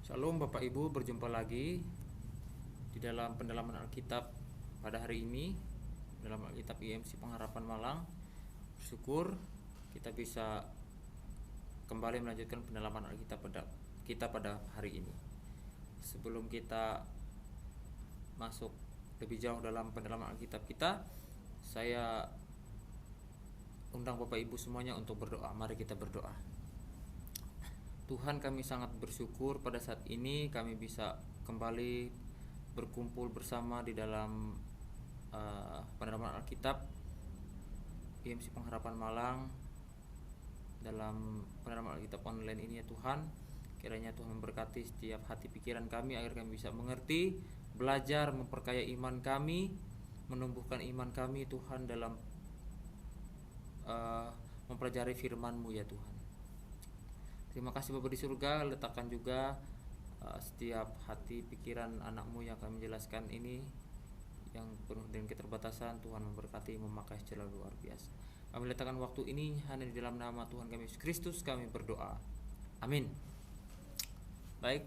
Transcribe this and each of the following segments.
Shalom Bapak Ibu, berjumpa lagi di dalam pendalaman Alkitab pada hari ini, dalam Alkitab IMC Pengharapan Malang. Bersyukur kita bisa kembali melanjutkan pendalaman Alkitab pada hari ini. Sebelum kita masuk lebih jauh dalam pendalaman Alkitab kita, saya undang Bapak Ibu semuanya untuk berdoa. Mari kita berdoa. Tuhan, kami sangat bersyukur pada saat ini kami bisa kembali berkumpul bersama di dalam pendalaman Alkitab IMC Pengharapan Malang, dalam pendalaman Alkitab online ini ya Tuhan. Kiranya Tuhan memberkati setiap hati pikiran kami agar kami bisa mengerti, belajar, memperkaya iman kami, menumbuhkan iman kami Tuhan dalam mempelajari firman-Mu ya Tuhan. Terima kasih Bapa di surga, letakkan juga setiap hati pikiran anak-Mu yang kami jelaskan ini yang penuh dengan keterbatasan. Tuhan memberkati, memakai secara luar biasa. Kami letakkan waktu ini hanya di dalam nama Tuhan kami Yesus Kristus kami berdoa. Amin. Baik,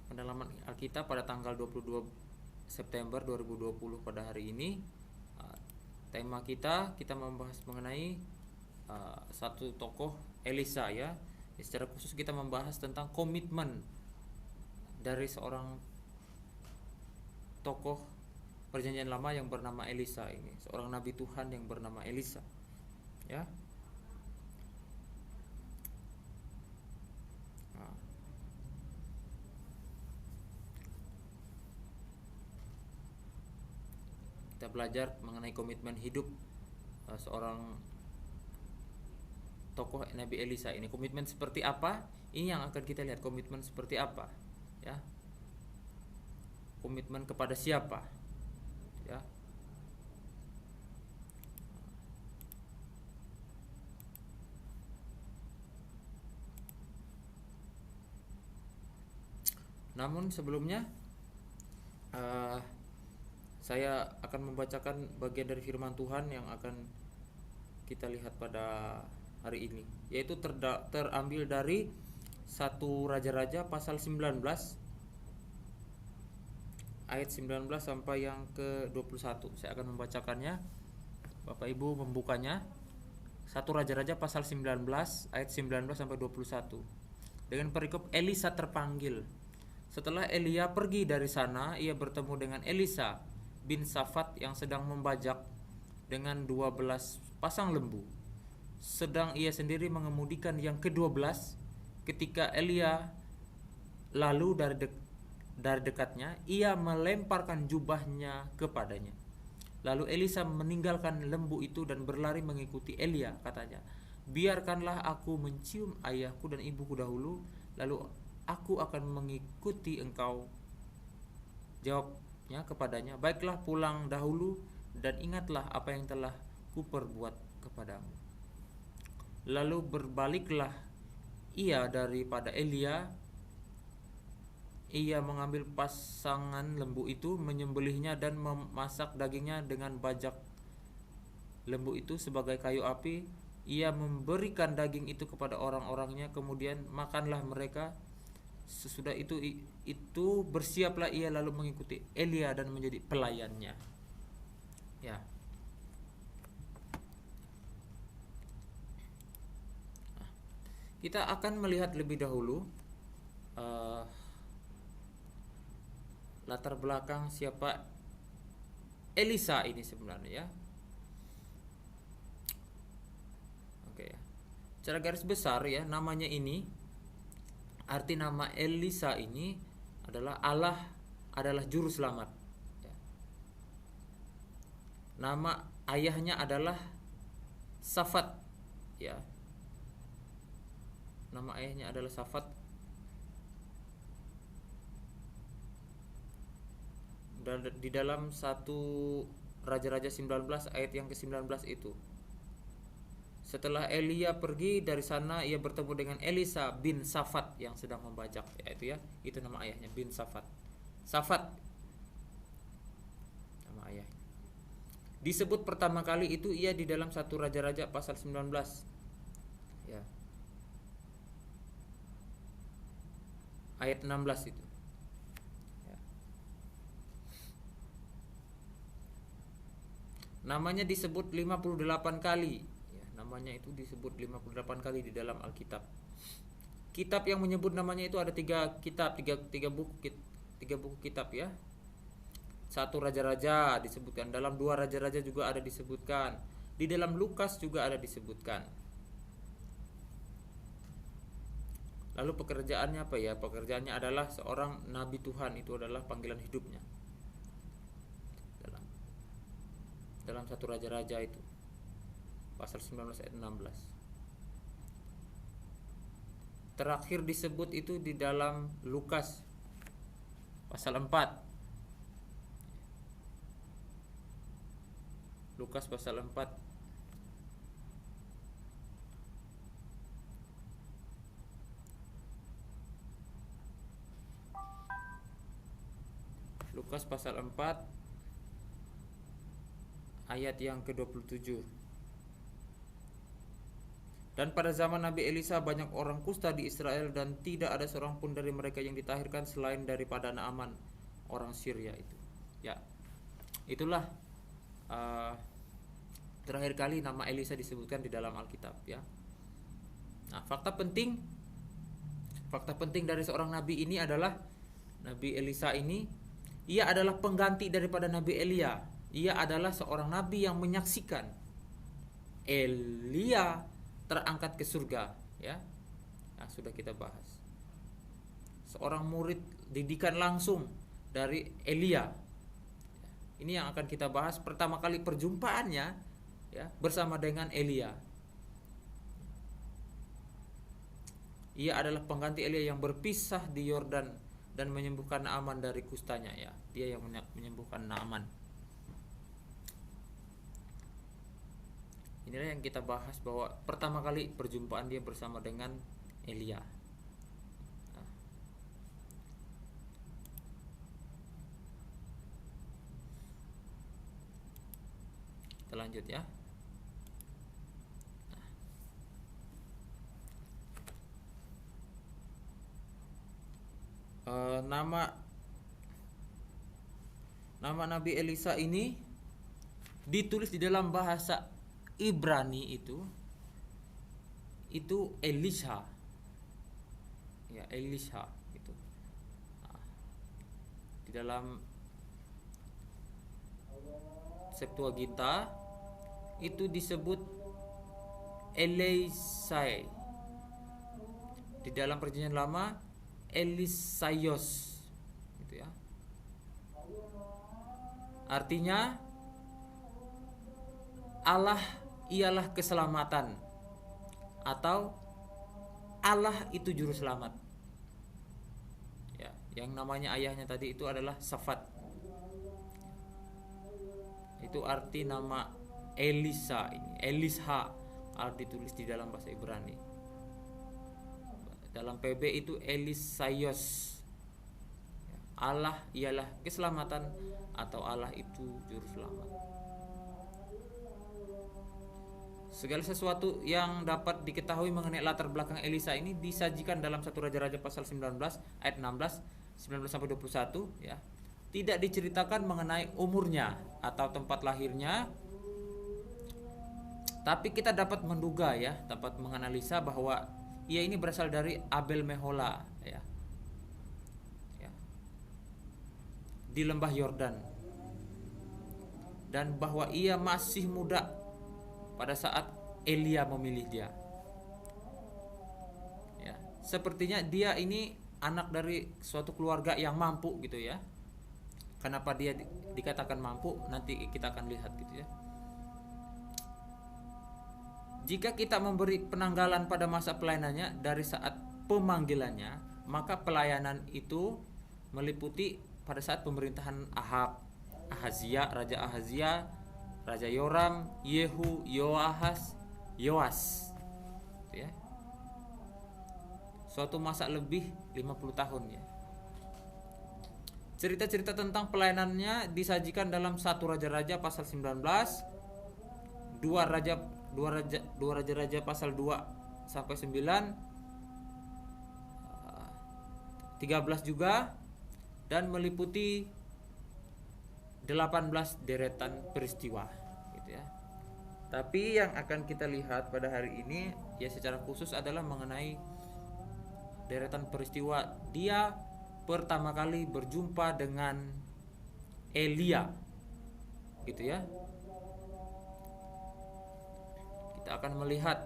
pendalaman Alkitab pada tanggal 22 September 2020 pada hari ini. Tema kita membahas mengenai satu tokoh Elisa ya. Secara khusus kita membahas tentang komitmen dari seorang tokoh perjanjian lama yang bernama Elisa ini, seorang nabi Tuhan yang bernama Elisa. Ya. Kita belajar mengenai komitmen hidup seorang tokoh Nabi Elisa ini. Komitmen seperti apa? Ini yang akan kita lihat, komitmen seperti apa, ya. Komitmen kepada siapa? Ya. Namun sebelumnya saya akan membacakan bagian dari firman Tuhan yang akan kita lihat pada hari ini, yaitu terambil dari 1 Raja-Raja pasal 19 ayat 19 sampai yang ke-21. Saya akan membacakannya. Bapak Ibu membukanya. 1 Raja-Raja pasal 19 ayat 19 sampai 21. Dengan perikop Elisa terpanggil. Setelah Elia pergi dari sana, ia bertemu dengan Elisa bin Safat yang sedang membajak dengan 12 pasang lembu. Sedang ia sendiri mengemudikan yang ke-12 ketika Elia lalu dari dekatnya, ia melemparkan jubahnya kepadanya. Lalu Elisa meninggalkan lembu itu dan berlari mengikuti Elia, katanya, "Biarkanlah aku mencium ayahku dan ibuku dahulu, lalu aku akan mengikuti engkau." Jawabnya kepadanya, "Baiklah, pulang dahulu dan ingatlah apa yang telah kuperbuat kepadamu." Lalu berbaliklah ia daripada Elia. Ia mengambil pasangan lembu itu, menyembelihnya dan memasak dagingnya dengan bajak lembu itu sebagai kayu api. Ia memberikan daging itu kepada orang-orangnya, kemudian makanlah mereka. Sesudah itu bersiaplah ia lalu mengikuti Elia dan menjadi pelayannya. Ya. Kita akan melihat lebih dahulu latar belakang siapa Elisa ini sebenarnya ya. Oke ya. Secara garis besar ya, namanya ini, arti nama Elisa ini adalah Allah adalah juru selamat ya. Nama ayahnya adalah Safat ya. Nama ayahnya adalah Safat. Dan di dalam 1 Raja-Raja 19 ayat yang ke-19 itu, setelah Elia pergi dari sana, ia bertemu dengan Elisa bin Safat yang sedang membajak, yaitu ya, itu nama ayahnya, bin Safat. Safat nama ayahnya. Disebut pertama kali itu ia di dalam 1 Raja-Raja pasal 19. Ya. ayat 16 itu. Ya. Namanya disebut 58 kali. Ya, namanya itu disebut 58 kali di dalam Alkitab. Kitab yang menyebut namanya itu ada 3 kitab, 3 buku kitab ya. 1 Raja-Raja disebutkan, dalam 2 Raja-Raja juga ada disebutkan, di dalam Lukas juga ada disebutkan. Lalu pekerjaannya apa ya? Pekerjaannya adalah seorang nabi Tuhan, itu adalah panggilan hidupnya. Dalam 1 Raja-Raja itu pasal 19 ayat 16. Terakhir disebut itu di dalam Lukas pasal 4. Lukas pasal 4 Lukas pasal 4 ayat yang ke-27. Dan pada zaman Nabi Elisa banyak orang kusta di Israel, dan tidak ada seorang pun dari mereka yang ditahirkan selain daripada Naaman orang Syria itu. Ya, itulah terakhir kali nama Elisa disebutkan di dalam Alkitab ya. Nah, fakta penting dari seorang nabi ini adalah Nabi Elisa ini, ia adalah pengganti daripada Nabi Elia. Ia adalah seorang nabi yang menyaksikan Elia terangkat ke surga ya. Nah, sudah kita bahas. Seorang murid didikan langsung dari Elia. Ini yang akan kita bahas, pertama kali perjumpaannya ya bersama dengan Elia. Ia adalah pengganti Elia yang berpisah di Yordan dan menyembuhkan Naaman dari kustanya ya. Dia yang menyembuhkan Naaman. Inilah yang kita bahas, bahwa pertama kali perjumpaan dia bersama dengan Elia. Nah. Kita lanjut ya. Nama Nabi Elisa ini ditulis di dalam bahasa Ibrani itu Elisha ya, Elisha itu. Nah, di dalam Septuaginta itu disebut Elisai. Di dalam Perjanjian Lama Elisaios gitu ya. Artinya Allah ialah keselamatan, atau Allah itu juru selamat. Ya, yang namanya ayahnya tadi itu adalah Safat. Itu arti nama Elisa ini, Elisha kalau ditulis di dalam bahasa Ibrani. Dalam PB itu Elisaios. Allah ialah keselamatan, atau Allah itu juru selamat. Segala sesuatu yang dapat diketahui mengenai latar belakang Elisa ini disajikan dalam 1 Raja-Raja pasal 19 ayat 16, 19 sampai 21 ya. Tidak diceritakan mengenai umurnya atau tempat lahirnya. Tapi kita dapat menduga ya, dapat menganalisa bahwa ia ini berasal dari Abel Mehola ya. Ya. Di lembah Yordan. Dan bahwa ia masih muda pada saat Elia memilih dia. Ya, sepertinya dia ini anak dari suatu keluarga yang mampu gitu ya. Kenapa dia dikatakan mampu? Nanti kita akan lihat gitu ya. Jika kita memberi penanggalan pada masa pelayanannya dari saat pemanggilannya, maka pelayanan itu meliputi pada saat pemerintahan Ahazia, Raja Ahazia, Raja Yoram, Yehu, Yoahas, Yoas ya. Suatu masa lebih 50 tahun ya. Cerita-cerita tentang pelayanannya disajikan dalam 1 Raja-Raja pasal 19, 2 Raja-Raja pasal 2 sampai 9, 3 13 juga, dan meliputi 18 deretan peristiwa gitu ya. Tapi yang akan kita lihat pada hari ini ya secara khusus adalah mengenai deretan peristiwa dia pertama kali berjumpa dengan Elia gitu ya. Kita akan melihat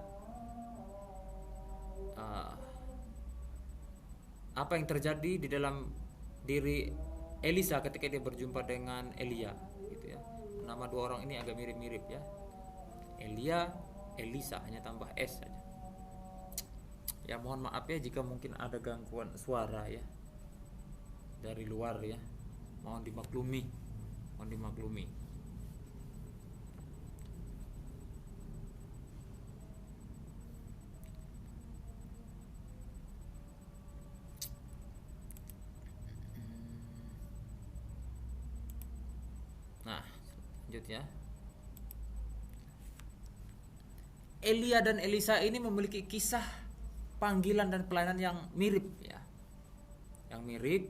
apa yang terjadi di dalam diri Elisa ketika dia berjumpa dengan Elia gitu ya. Nama dua orang ini agak mirip-mirip ya. Elia, Elisa, hanya tambah S saja. Ya mohon maaf ya jika mungkin ada gangguan suara ya dari luar ya. Mohon dimaklumi. Mohon dimaklumi. Nah, lanjut ya. Elia dan Elisa ini memiliki kisah panggilan dan pelayanan yang mirip ya. Yang mirip.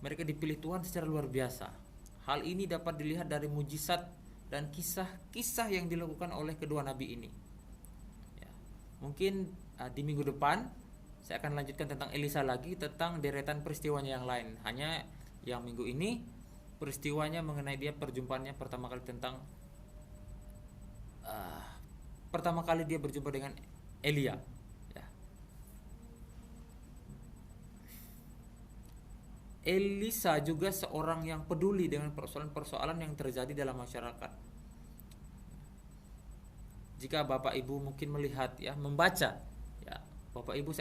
Mereka dipilih Tuhan secara luar biasa. Hal ini dapat dilihat dari mujizat dan kisah-kisah yang dilakukan oleh kedua nabi ini. Ya. Mungkin di minggu depan saya akan lanjutkan tentang Elisa lagi, tentang deretan peristiwanya yang lain. Hanya yang minggu ini peristiwanya mengenai dia perjumpaannya pertama kali tentang pertama kali dia berjumpa dengan Elia ya. Elisa juga seorang yang peduli dengan persoalan-persoalan yang terjadi dalam masyarakat. Jika Bapak Ibu mungkin melihat ya, membaca ya, Bapak Ibu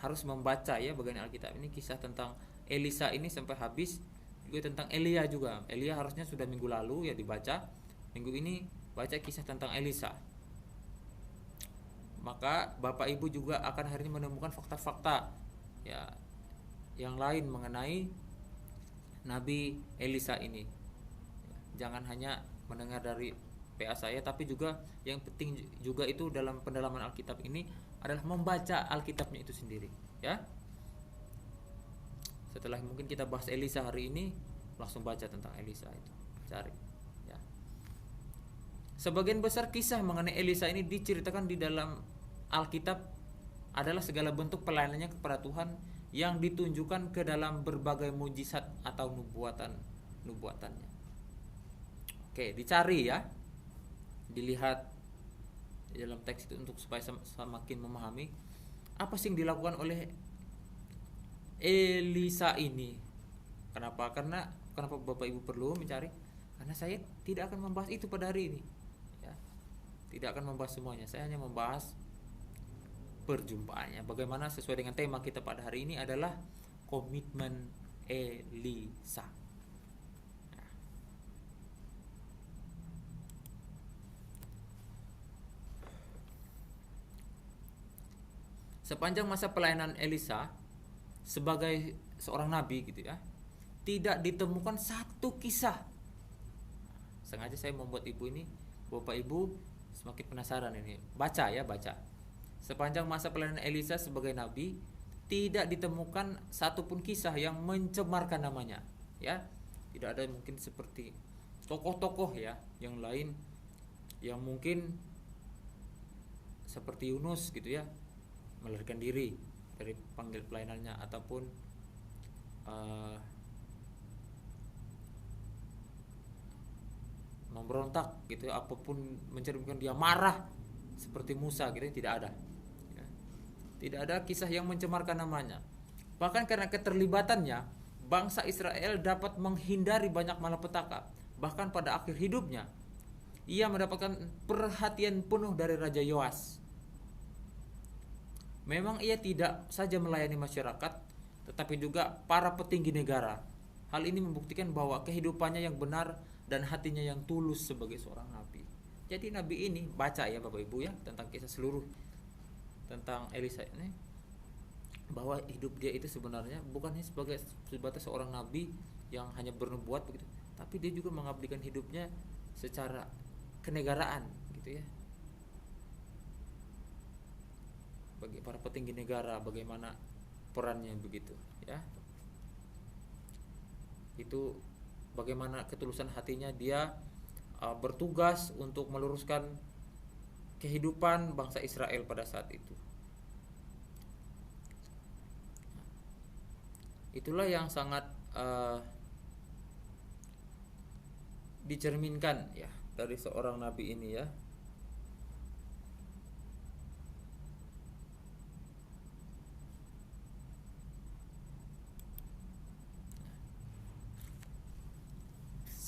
harus membaca ya bagian Alkitab ini, kisah tentang Elisa ini sampai habis, juga tentang Elia juga. Elia harusnya sudah minggu lalu ya dibaca. Minggu ini baca kisah tentang Elisa. Maka Bapak Ibu juga akan hari ini menemukan fakta-fakta ya yang lain mengenai Nabi Elisa ini. Jangan hanya mendengar dari PA saya, tapi juga yang penting juga itu dalam pendalaman Alkitab ini adalah membaca Alkitabnya itu sendiri ya. Setelah mungkin kita bahas Elisa hari ini, langsung baca tentang Elisa itu, cari ya. Sebagian besar kisah mengenai Elisa ini diceritakan di dalam Alkitab adalah segala bentuk pelayanannya kepada Tuhan yang ditunjukkan ke dalam berbagai mujizat atau nubuatannya. Oke, dicari ya, dilihat di dalam teks itu untuk supaya semakin memahami apa sih yang dilakukan oleh Elisa ini. Kenapa Bapak Ibu perlu mencari? Karena saya tidak akan membahas itu pada hari ini ya. Tidak akan membahas semuanya. Saya hanya membahas perjumpaannya. Bagaimana sesuai dengan tema kita pada hari ini adalah komitmen Elisa. Nah. Sepanjang masa pelayanan Elisa sebagai seorang nabi gitu ya, tidak ditemukan satu kisah. Sengaja saya membuat Bapak Ibu semakin penasaran ini. Baca ya, baca. Sepanjang masa pelayanan Elisa sebagai nabi, tidak ditemukan satupun kisah yang mencemarkan namanya ya. Tidak ada mungkin seperti tokoh-tokoh ya yang lain yang mungkin seperti Yunus gitu ya, melarikan diri dari panggil pelayanannya, ataupun memberontak gitu ya, apapun mencerminkan dia marah seperti Musa gitu ya, tidak ada. Tidak ada kisah yang mencemarkan namanya. Bahkan karena keterlibatannya, bangsa Israel dapat menghindari banyak malapetaka. Bahkan pada akhir hidupnya, ia mendapatkan perhatian penuh dari Raja Yoas. Memang ia tidak saja melayani masyarakat, tetapi juga para petinggi negara. Hal ini membuktikan bahwa kehidupannya yang benar dan hatinya yang tulus sebagai seorang nabi. Jadi nabi ini, baca ya Bapak Ibu ya, tentang kisah seluruh tentang Elisa ini, bahwa hidup dia itu sebenarnya bukan hanya sebatas seorang nabi yang hanya bernubuat begitu, tapi dia juga mengabdikan hidupnya secara kenegaraan gitu ya, bagi para petinggi negara, bagaimana perannya begitu ya. Itu bagaimana ketulusan hatinya dia bertugas untuk meluruskan kehidupan bangsa Israel pada saat itu. Itulah yang sangat dicerminkan ya dari seorang nabi ini ya.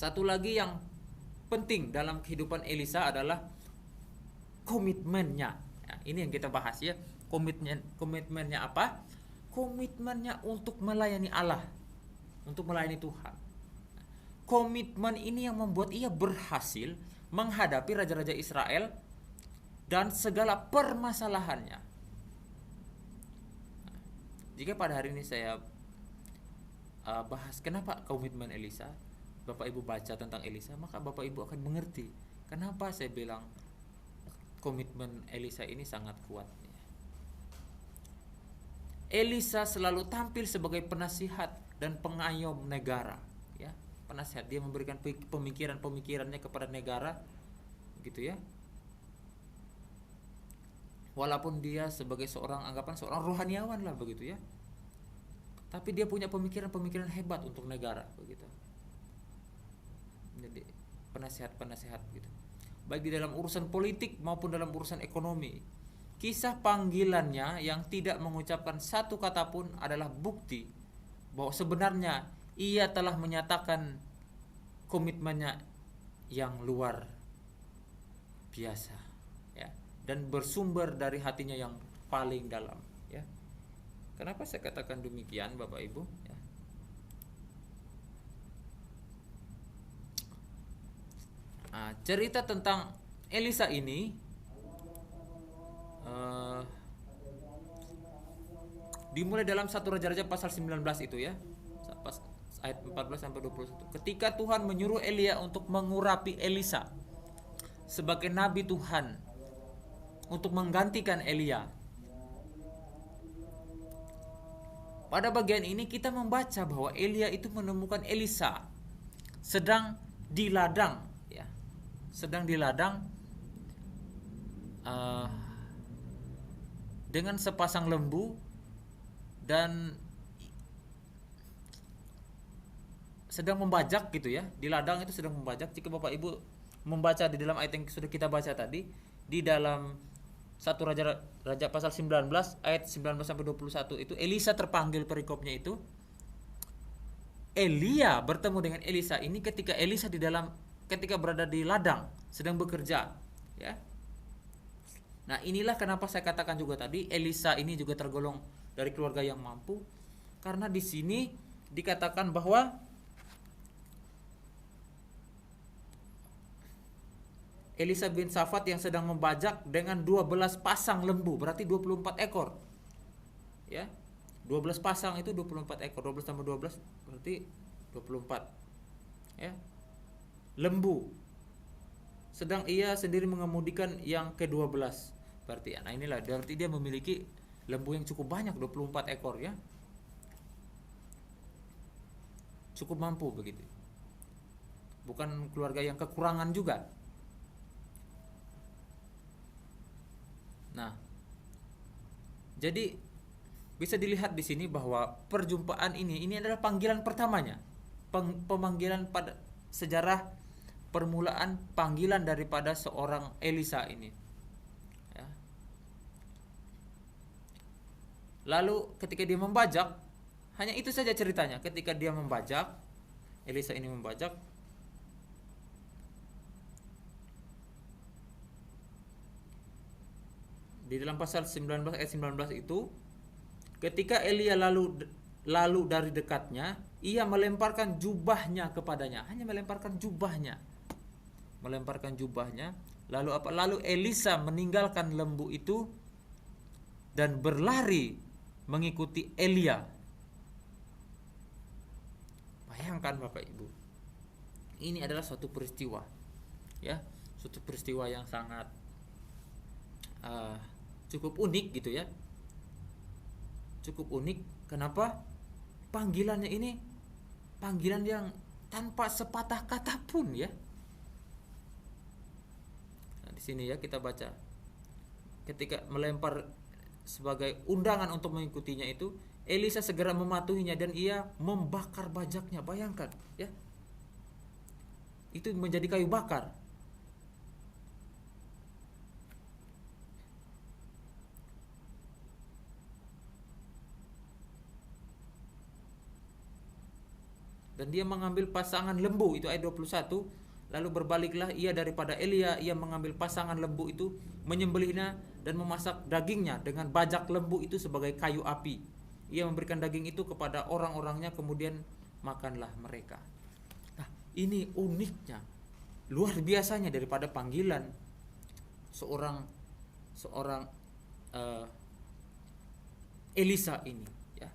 Satu lagi yang penting dalam kehidupan Elisa adalah komitmennya. Ya, ini yang kita bahas ya. Komitmennya apa? Komitmennya untuk melayani Allah, untuk melayani Tuhan. Komitmen ini yang membuat ia berhasil menghadapi raja-raja Israel dan segala permasalahannya. Jika pada hari ini saya bahas kenapa komitmen Elisa, Bapak Ibu baca tentang Elisa, maka Bapak Ibu akan mengerti kenapa saya bilang komitmen Elisa ini sangat kuat. Elisa selalu tampil sebagai penasihat dan pengayom negara, ya. Penasihat, dia memberikan pemikiran-pemikirannya kepada negara, gitu ya. Walaupun dia sebagai seorang rohaniawan lah begitu ya. Tapi dia punya pemikiran-pemikiran hebat untuk negara begitu. Jadi penasihat gitu. Baik di dalam urusan politik maupun dalam urusan ekonomi. Kisah panggilannya yang tidak mengucapkan satu kata pun adalah bukti bahwa sebenarnya ia telah menyatakan komitmennya yang luar biasa ya, dan bersumber dari hatinya yang paling dalam ya. Kenapa saya katakan demikian Bapak Ibu ya? Cerita tentang Elisa ini dimulai dalam 1 Raja-Raja pasal 19 itu ya, ayat 14 sampai 21. Ketika Tuhan menyuruh Elia untuk mengurapi Elisa sebagai nabi Tuhan untuk menggantikan Elia. Pada bagian ini kita membaca bahwa Elia itu menemukan Elisa sedang di ladang ya. Sedang di ladang dengan sepasang lembu dan sedang membajak gitu ya. Di ladang itu sedang membajak. Jika Bapak Ibu membaca di dalam ayat yang sudah kita baca tadi, di dalam 1 Raja pasal 19 ayat 19 sampai 21 itu Elisa terpanggil, perikopnya itu Elia bertemu dengan Elisa ini ketika Elisa ketika berada di ladang sedang bekerja ya. Nah, inilah kenapa saya katakan juga tadi Elisa ini juga tergolong dari keluarga yang mampu, karena di sini dikatakan bahwa Elisa bin Safat yang sedang membajak dengan 12 pasang lembu, berarti 24 ekor. Ya. 12 pasang itu 24 ekor, 12 tambah 12 berarti 24. Ya. Lembu. Sedang ia sendiri mengemudikan yang ke-12. Berarti berarti dia memiliki lembu yang cukup banyak, 24 ekor ya. Cukup mampu begitu. Bukan keluarga yang kekurangan juga. Nah, jadi bisa dilihat di sini bahwa perjumpaan ini adalah panggilan pertamanya, pemanggilan pada sejarah permulaan panggilan daripada seorang Elisa ini. Ya. Lalu ketika dia membajak, hanya itu saja ceritanya. Ketika dia membajak, Elisa ini membajak. Di dalam pasal 19 ayat 19 itu, ketika Elia lalu dari dekatnya, ia melemparkan jubahnya kepadanya. Hanya melemparkan jubahnya. Lalu apa? Lalu Elisa meninggalkan lembu itu dan berlari mengikuti Elia. Bayangkan Bapak Ibu. Ini adalah suatu peristiwa. Ya, suatu peristiwa yang sangat cukup unik gitu ya. cukup unik. Kenapa? Panggilannya ini panggilan yang tanpa sepatah kata pun ya. Nah, di sini ya kita baca. Ketika melempar sebagai undangan untuk mengikutinya itu, Elisa segera mematuhinya dan ia membakar bajaknya. Bayangkan ya. Itu menjadi kayu bakar. Dan dia mengambil pasangan lembu, itu ayat 21. Lalu berbaliklah ia daripada Elia, ia mengambil pasangan lembu itu, menyembelihnya dan memasak dagingnya dengan bajak lembu itu sebagai kayu api. Ia memberikan daging itu kepada orang-orangnya, kemudian makanlah mereka. Nah, ini uniknya, luar biasanya daripada panggilan seorang Elisa ini ya,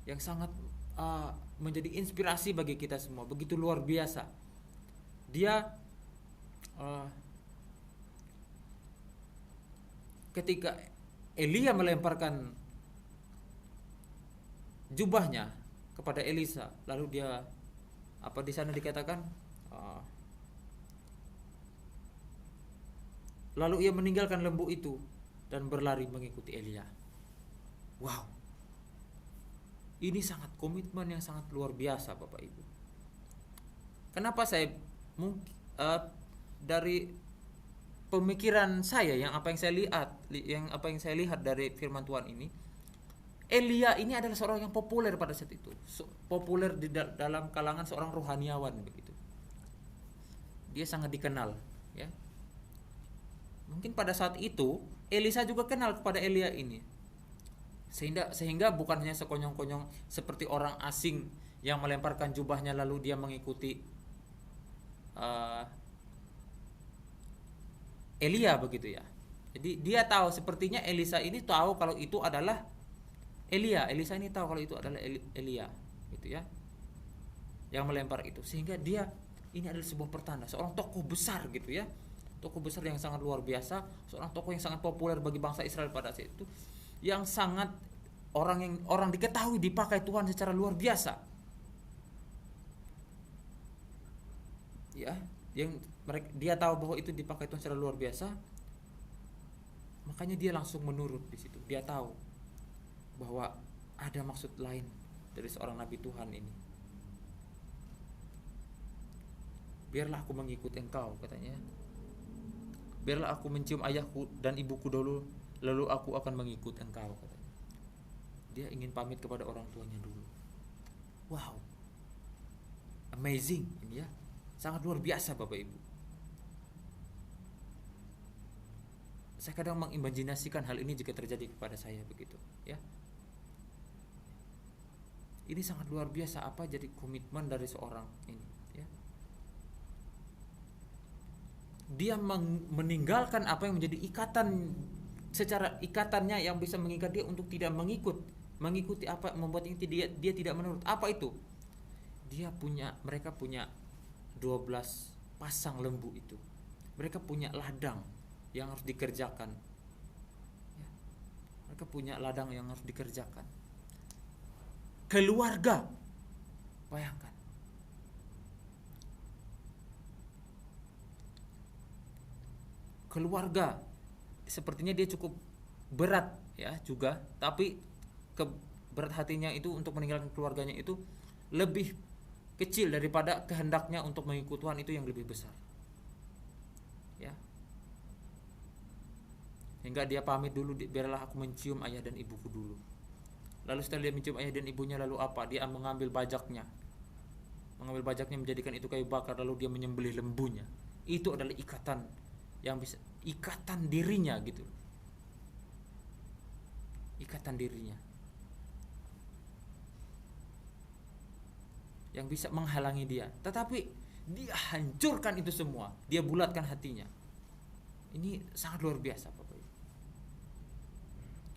yang sangat menjadi inspirasi bagi kita semua. Begitu luar biasa dia. Ketika Elia melemparkan jubahnya kepada Elisa, lalu dia apa di sana dikatakan, lalu ia meninggalkan lembu itu dan berlari mengikuti Elia. Wow, ini sangat komitmen yang sangat luar biasa Bapak Ibu. Kenapa saya dari pemikiran saya, yang apa yang saya lihat dari firman Tuhan ini, Elia ini adalah seorang yang populer pada saat itu, populer di dalam kalangan seorang rohaniawan begitu. Dia sangat dikenal ya. Mungkin pada saat itu Elisa juga kenal kepada Elia ini. Sehingga bukan hanya sekonyong-konyong seperti orang asing yang melemparkan jubahnya lalu dia mengikuti Elia begitu ya. Jadi dia tahu, sepertinya Elisa ini tahu kalau itu adalah Elia. Elisa ini tahu kalau itu adalah Elia gitu ya, yang melempar itu. Sehingga dia ini adalah sebuah pertanda, seorang tokoh besar gitu ya. Tokoh besar yang sangat luar biasa, seorang tokoh yang sangat populer bagi bangsa Israel pada saat itu, yang sangat orang diketahui dipakai Tuhan secara luar biasa. Ya, dia tahu bahwa itu dipakai Tuhan secara luar biasa. Makanya dia langsung menurut di situ. Dia tahu bahwa ada maksud lain dari seorang nabi Tuhan ini. Biarlah aku mengikut engkau, katanya. Biarlah aku mencium ayahku dan ibuku dulu, lalu aku akan mengikut engkau, katanya. Dia ingin pamit kepada orang tuanya dulu. Wow, amazing ini ya, sangat luar biasa Bapak Ibu. Saya kadang mengimajinasikan hal ini jika terjadi kepada saya begitu ya. Ini sangat luar biasa apa jadi komitmen dari seorang ini ya. Dia meninggalkan apa yang menjadi ikatan, secara ikatannya yang bisa mengikat dia untuk tidak mengikuti apa, membuat dia tidak menurut. Apa itu? Mereka punya 12 pasang lembu itu. Mereka punya ladang yang harus dikerjakan ya. Mereka punya ladang yang harus dikerjakan. Keluarga, bayangkan, keluarga sepertinya dia cukup berat ya juga, tapi berat hatinya itu untuk meninggalkan keluarganya itu lebih kecil daripada kehendaknya untuk mengikuti Tuhan itu yang lebih besar ya. Hingga dia pamit dulu, biarlah aku mencium ayah dan ibuku dulu. Lalu setelah dia mencium ayah dan ibunya, lalu apa? Dia mengambil bajaknya menjadikan itu kayu bakar, lalu dia menyembelih lembunya. Itu adalah ikatan yang bisa, ikatan dirinya gitu, ikatan dirinya yang bisa menghalangi dia, tetapi dia hancurkan itu semua, dia bulatkan hatinya. Ini sangat luar biasa Bapak Ibu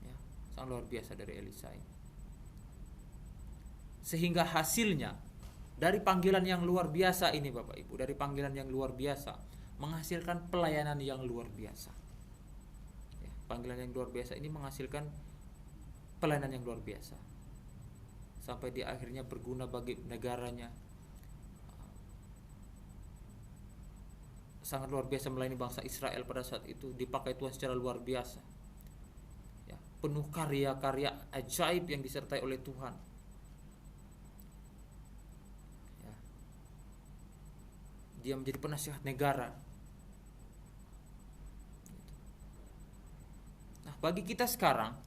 ya, sangat luar biasa dari Elisa ini. Sehingga hasilnya dari panggilan yang luar biasa ini Bapak Ibu, dari panggilan yang luar biasa menghasilkan pelayanan yang luar biasa ya. panggilan yang luar biasa ini menghasilkan pelayanan yang luar biasa, sampai dia akhirnya berguna bagi negaranya. Sangat luar biasa melayani bangsa Israel pada saat itu, dipakai Tuhan secara luar biasa ya, penuh karya-karya ajaib yang disertai oleh Tuhan ya. Dia menjadi penasihat negara. Nah, bagi kita sekarang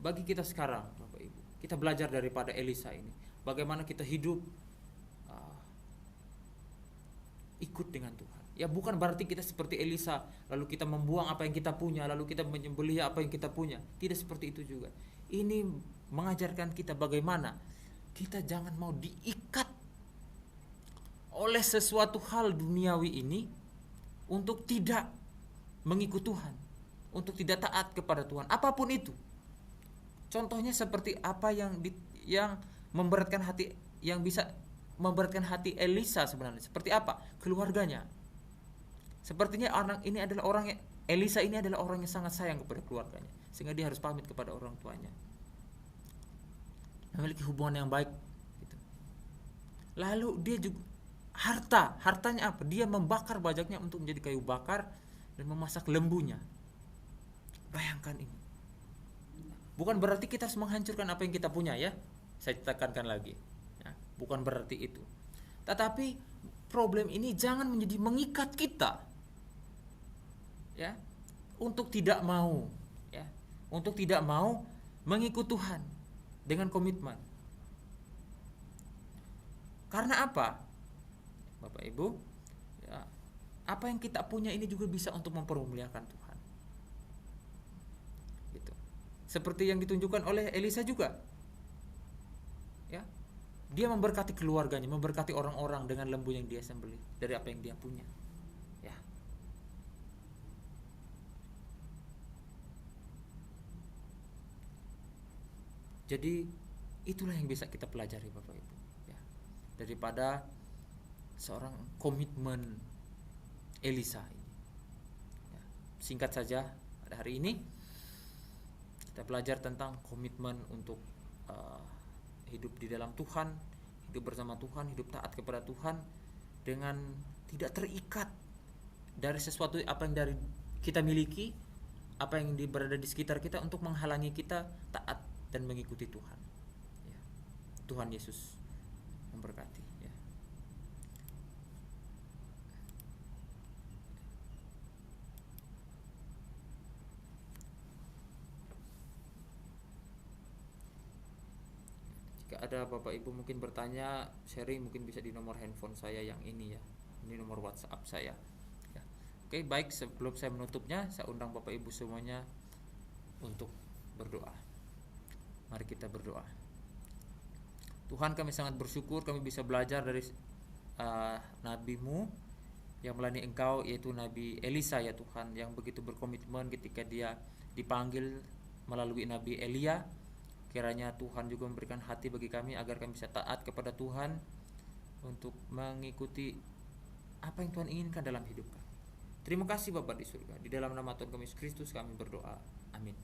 Bapak Ibu, kita belajar daripada Elisa ini, bagaimana kita hidup ikut dengan Tuhan. Ya, bukan berarti kita seperti Elisa, lalu kita membuang apa yang kita punya, lalu kita menyembelih apa yang kita punya. Tidak seperti itu juga. Ini mengajarkan kita bagaimana kita jangan mau diikat oleh sesuatu hal duniawi ini untuk tidak mengikut Tuhan, untuk tidak taat kepada Tuhan, apapun itu. Contohnya seperti apa yang memberatkan hati, yang bisa memberatkan hati Elisa sebenarnya. Seperti apa? Keluarganya. Sepertinya Elisa ini adalah orang yang sangat sayang kepada keluarganya, sehingga dia harus pamit kepada orang tuanya, memiliki hubungan yang baik gitu. Lalu dia juga hartanya apa? Dia membakar bajaknya untuk menjadi kayu bakar dan memasak lembunya. Bayangkan ini. Bukan berarti kita harus menghancurkan apa yang kita punya ya. Saya tekankan lagi ya, bukan berarti itu. Tetapi problem ini jangan menjadi mengikat kita ya, untuk tidak mau mengikut Tuhan dengan komitmen. Karena apa? Bapak Ibu ya, apa yang kita punya ini juga bisa untuk mempermuliakan Tuhan gitu. Seperti yang ditunjukkan oleh Elisa juga ya, dia memberkati keluarganya, memberkati orang-orang dengan lembu yang dia sembelih dari apa yang dia punya ya. Jadi itulah yang bisa kita pelajari Bapak Ibu ya, daripada seorang komitmen Elisa ini ya. Singkat saja, pada hari ini kita belajar tentang komitmen untuk hidup di dalam Tuhan, hidup bersama Tuhan, hidup taat kepada Tuhan dengan tidak terikat dari sesuatu apa yang dari kita miliki, apa yang berada di sekitar kita untuk menghalangi kita taat dan mengikuti Tuhan ya. Tuhan Yesus memberkati ya. Jika ada Bapak Ibu mungkin bertanya, sharing, mungkin bisa di nomor handphone saya yang ini ya. Ini nomor WhatsApp saya ya. Oke, baik, sebelum saya menutupnya, saya undang Bapak Ibu semuanya untuk berdoa. Mari kita berdoa. Tuhan, kami sangat bersyukur kami bisa belajar dari nabi-Mu yang melayani Engkau, yaitu Nabi Elisa ya Tuhan, yang begitu berkomitmen ketika dia dipanggil melalui Nabi Elia. Kiranya Tuhan juga memberikan hati bagi kami agar kami bisa taat kepada Tuhan untuk mengikuti apa yang Tuhan inginkan dalam hidup kami. Terima kasih Bapa di surga. Di dalam nama Tuhan kami Yesus Kristus kami berdoa. Amin.